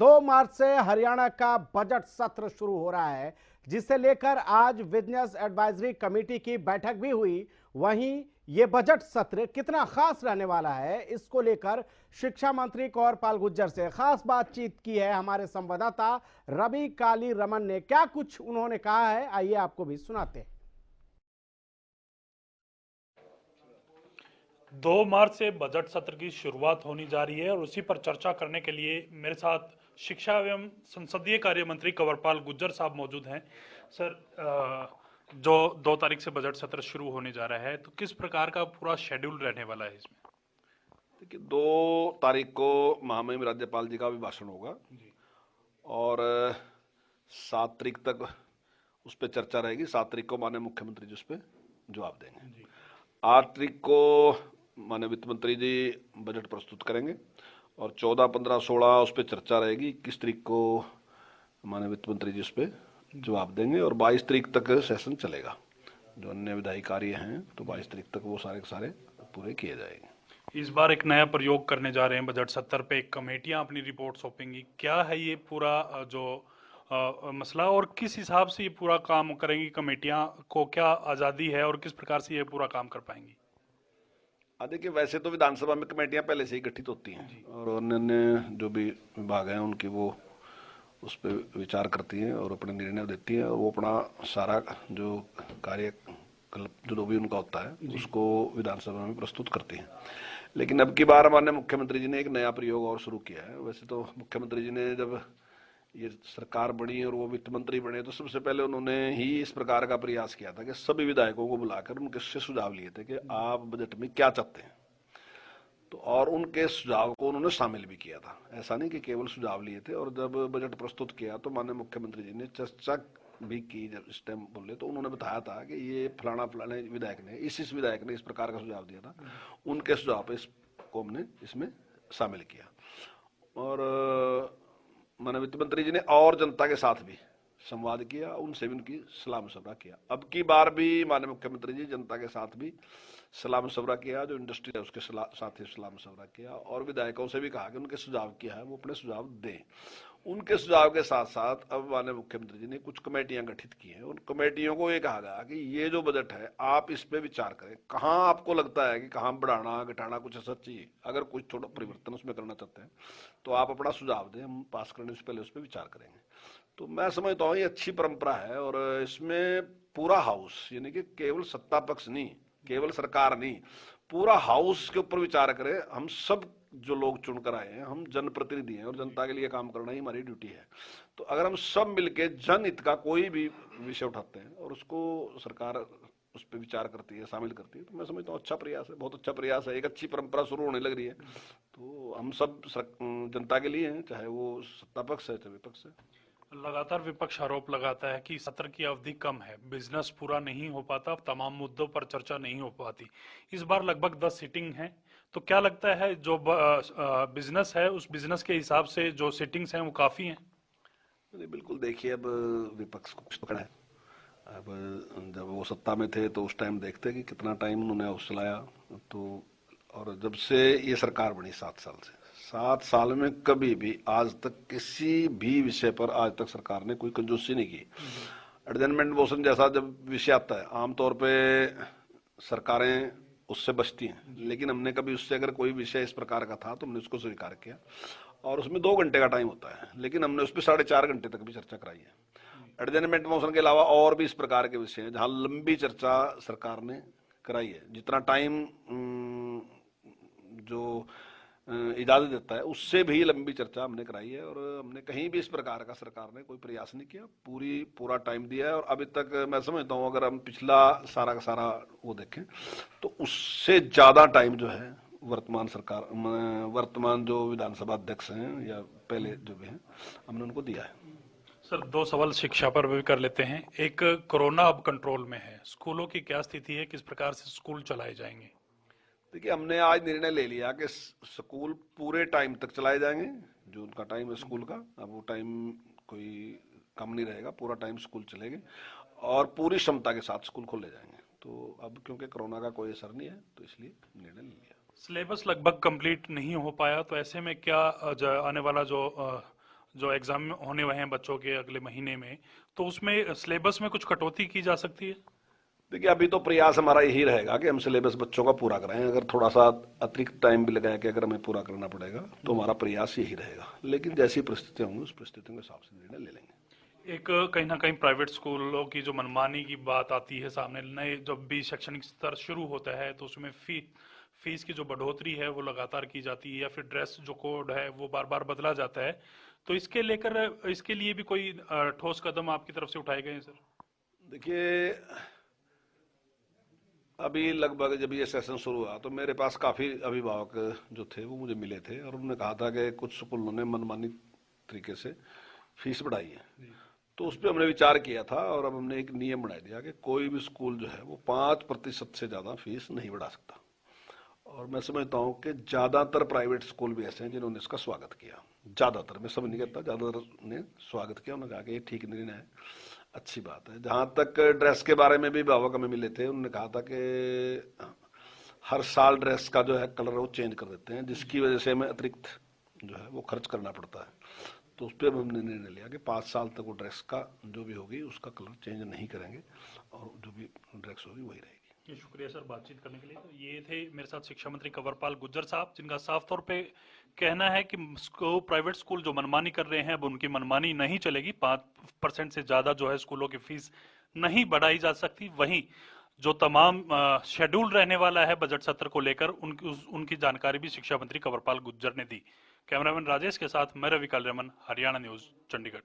2 मार्च से हरियाणा का बजट सत्र शुरू हो रहा है, जिसे लेकर आज बिजनेस एडवाइजरी कमेटी की बैठक भी हुई। वहीं ये बजट सत्र कितना खास रहने वाला है, इसको लेकर शिक्षा मंत्री कौरपाल गुर्जर से खास बातचीत की है हमारे संवाददाता रवि काली रमन ने। क्या कुछ उन्होंने कहा है, आइए आपको भी सुनाते हैं। 2 मार्च से बजट सत्र की शुरुआत होने जा रही है और उसी पर चर्चा करने के लिए मेरे साथ शिक्षा एवं संसदीय कार्य मंत्री कंवरपाल गुर्जर साहब मौजूद हैं। सर, जो 2 तारीख से बजट सत्र शुरू होने जा रहा है, तो किस प्रकार का पूरा शेड्यूल रहने वाला है इसमें? देखिए, 2 तारीख को महामहिम राज्यपाल जी का अभिभाषण होगा और 7 तारीख तक उस पर चर्चा रहेगी। 7 तारीख को माननीय मुख्यमंत्री जी उस पर जवाब देंगे। 8 तारीख को माननीय वित्त मंत्री जी बजट प्रस्तुत करेंगे और 14, 15, 16 उस पर चर्चा रहेगी। 21 तारीख को माननीय वित्त मंत्री जी उस पर जवाब देंगे और 22 तारीख तक सेशन चलेगा। जो अन्य विधायी कार्य हैं तो 22 तारीख तक वो सारे के सारे पूरे किए जाएंगे। इस बार एक नया प्रयोग करने जा रहे हैं बजट सत्र पे, कमेटियां अपनी रिपोर्ट सौंपेंगी। क्या है ये पूरा जो मसला और किस हिसाब से ये पूरा काम करेंगी? कमेटियां को क्या आज़ादी है और किस प्रकार से ये पूरा काम कर पाएंगी? देखिए, वैसे तो विधानसभा में कमेटियां पहले से ही गठित होती हैं और अन्य जो भी विभाग हैं उनकी वो उस पर विचार करती हैं और अपने निर्णय देती हैं और वो अपना सारा जो कार्यकल्प जो भी उनका होता है उसको विधानसभा में प्रस्तुत करती हैं। लेकिन अब की बार माननीय मुख्यमंत्री जी ने एक नया प्रयोग और शुरू किया है। वैसे तो मुख्यमंत्री जी ने जब ये सरकार बनी और वो वित्त मंत्री बने तो सबसे पहले उन्होंने ही इस प्रकार का प्रयास किया था कि सभी विधायकों को बुलाकर उनके से सुझाव लिए थे कि आप बजट में क्या चाहते हैं, तो और उनके सुझाव को उन्होंने शामिल भी किया था। ऐसा नहीं कि केवल सुझाव लिए थे। और जब बजट प्रस्तुत किया तो माननीय मुख्यमंत्री जी ने चर्चा भी की। जब इस टाइम बोले तो उन्होंने बताया था कि ये फलाना फलाने विधायक ने इस विधायक ने इस प्रकार का सुझाव दिया था, उनके सुझाव पे इसको हमने इसमें शामिल किया। और माननीय वित्त मंत्री जी ने और जनता के साथ भी संवाद किया, उनसे भी उनकी सलाह मशवरा किया। अब की बार भी माननीय मुख्यमंत्री जी जनता के साथ भी सलाह मशवरा किया, जो इंडस्ट्री है उसके साथ ही सलाह मशवरा किया और विधायकों से भी कहा कि उनके सुझाव क्या है वो अपने सुझाव दें। उनके सुझाव के साथ साथ अब माननीय मुख्यमंत्री जी ने कुछ कमेटियां गठित की हैं। उन कमेटियों को ये कहा गया कि ये जो बजट है आप इस पे विचार करें, कहाँ आपको लगता है कि कहाँ बढ़ाना घटाना कुछ ऐसा चाहिए, अगर कुछ थोड़ा परिवर्तन उसमें करना चाहते हैं तो आप अपना सुझाव दें, हम पास करने से पहले उस पर विचार करेंगे। तो मैं समझता हूँ ये अच्छी परंपरा है और इसमें पूरा हाउस, यानी कि केवल सत्ता पक्ष नहीं, केवल सरकार नहीं, पूरा हाउस के ऊपर विचार करें। हम सब जो लोग चुनकर आए हैं, हम जनप्रतिनिधि हैं और जनता के लिए काम करना ही हमारी ड्यूटी है। तो अगर हम सब मिलके जनहित का कोई भी विषय उठाते हैं और उसको सरकार उस पर विचार करती है, शामिल करती है, तो मैं समझता हूँ अच्छा प्रयास है, बहुत अच्छा प्रयास है, एक अच्छी परंपरा शुरू होने लग रही है। तो हम सब जनता के लिए हैं, चाहे वो सत्ता पक्ष है चाहे विपक्ष है। लगातार विपक्ष आरोप लगाता है कि सत्र की अवधि कम है, बिजनेस पूरा नहीं हो पाता, तमाम मुद्दों पर चर्चा नहीं हो पाती। इस बार लगभग 10 सिटिंग हैं, तो क्या लगता है जो बिजनेस है उस बिजनेस के हिसाब से जो सिटिंग्स हैं वो काफी हैं? नहीं, बिल्कुल। देखिए, अब विपक्ष को कुछ पकड़ा है। अब जब वो सत्ता में थे तो उस टाइम देखते कि कितना टाइम उन्होंने हाउस चलाया। तो और जब से ये सरकार बनी 7 साल से, 7 साल में कभी भी आज तक किसी भी विषय पर आज तक सरकार ने कोई कंजूसी नहीं की। एडजमेंट मोशन जैसा जब विषय आता है आमतौर पे सरकारें उससे बचती हैं, लेकिन हमने कभी उससे अगर कोई विषय इस प्रकार का था तो हमने उसको स्वीकार किया और उसमें 2 घंटे का टाइम होता है, लेकिन हमने उस पर 4.5 घंटे तक भी चर्चा कराई है। एडजमेंट मोशन के अलावा और भी इस प्रकार के विषय हैं जहां लंबी चर्चा सरकार ने कराई है। जितना टाइम जो इजाजत देता है उससे भी लंबी चर्चा हमने कराई है और हमने कहीं भी इस प्रकार का सरकार ने कोई प्रयास नहीं किया, पूरा टाइम दिया है। और अभी तक मैं समझता हूँ अगर हम पिछला सारा का सारा वो देखें तो उससे ज्यादा टाइम जो है वर्तमान जो विधानसभा अध्यक्ष हैं या पहले जो भी हैं हमने उनको दिया है। सर, 2 सवाल शिक्षा पर भी कर लेते हैं। एक, कोरोना अब कंट्रोल में है, स्कूलों की क्या स्थिति है, किस प्रकार से स्कूल चलाए जाएंगे? देखिए, हमने आज निर्णय ले लिया कि स्कूल पूरे टाइम तक चलाए जाएंगे, जो उनका टाइम है स्कूल का। अब वो टाइम कोई कम नहीं रहेगा, पूरा टाइम स्कूल चलेंगे और पूरी क्षमता के साथ स्कूल खोले जाएंगे। तो अब क्योंकि कोरोना का कोई असर नहीं है तो इसलिए निर्णय ले लिया। सिलेबस लगभग कंप्लीट नहीं हो पाया, तो ऐसे में क्या आने वाला जो जो एग्जाम होने हुए हैं बच्चों के अगले महीने में, तो उसमें सिलेबस में कुछ कटौती की जा सकती है? देखिए, अभी तो प्रयास हमारा यही रहेगा कि हम सिलेबस बच्चों का पूरा कराएं। अगर थोड़ा सा अतिरिक्त टाइम भी लगाए कि अगर हमें पूरा करना पड़ेगा तो हमारा प्रयास यही रहेगा, लेकिन जैसी परिस्थितियां होंगी उस परिस्थितियों के हिसाब से निर्णय ले लेंगे। एक कहीं ना कहीं प्राइवेट स्कूलों की जो मनमानी की बात आती है सामने, नए जब भी शैक्षणिक स्तर शुरू होता है तो उसमें फीस की जो बढ़ोतरी है वो लगातार की जाती है, या फिर ड्रेस जो कोड है वो बार बार बदला जाता है, तो इसके लिए भी कोई ठोस कदम आपकी तरफ से उठाए गए हैं सर? देखिए, अभी लगभग जब ये सेशन शुरू हुआ तो मेरे पास काफ़ी अभिभावक जो थे वो मुझे मिले थे और उन्होंने कहा था कि कुछ स्कूलों ने मनमानी तरीके से फीस बढ़ाई है। तो उस पर हमने विचार किया था और अब हमने एक नियम बना दिया कि कोई भी स्कूल जो है वो 5% से ज़्यादा फीस नहीं बढ़ा सकता। और मैं समझता हूँ कि ज़्यादातर प्राइवेट स्कूल भी ऐसे हैं जिन्होंने इसका स्वागत किया। ज़्यादातर, मैं सब नहीं कहता, ज़्यादातर ने स्वागत किया। उन्होंने कहा कि ये ठीक निर्णय है, अच्छी बात है। जहाँ तक ड्रेस के बारे में भी अभिभावक हमें मिले थे, उन्होंने कहा था कि हर साल ड्रेस का जो है कलर वो चेंज कर देते हैं, जिसकी वजह से हमें अतिरिक्त जो है वो खर्च करना पड़ता है। तो उस पर हमने निर्णय लिया कि 5 साल तक वो ड्रेस का जो भी होगी उसका कलर चेंज नहीं करेंगे और जो भी ड्रेस होगी वही रहेगी। ये शुक्रिया सर बातचीत करने के लिए। तो ये थे मेरे साथ शिक्षा मंत्री कंवरपाल गुज्जर साहब, जिनका साफ तौर पे कहना है कि प्राइवेट स्कूल जो मनमानी कर रहे हैं अब उनकी मनमानी नहीं चलेगी। 5% से ज्यादा जो है स्कूलों की फीस नहीं बढ़ाई जा सकती। वहीं जो तमाम शेड्यूल रहने वाला है बजट सत्र को लेकर उनकी जानकारी भी शिक्षा मंत्री कंवरपाल गुज्जर ने दी। कैमरामैन राजेश के साथ मैं रवि कालरमन, हरियाणा न्यूज, चंडीगढ़।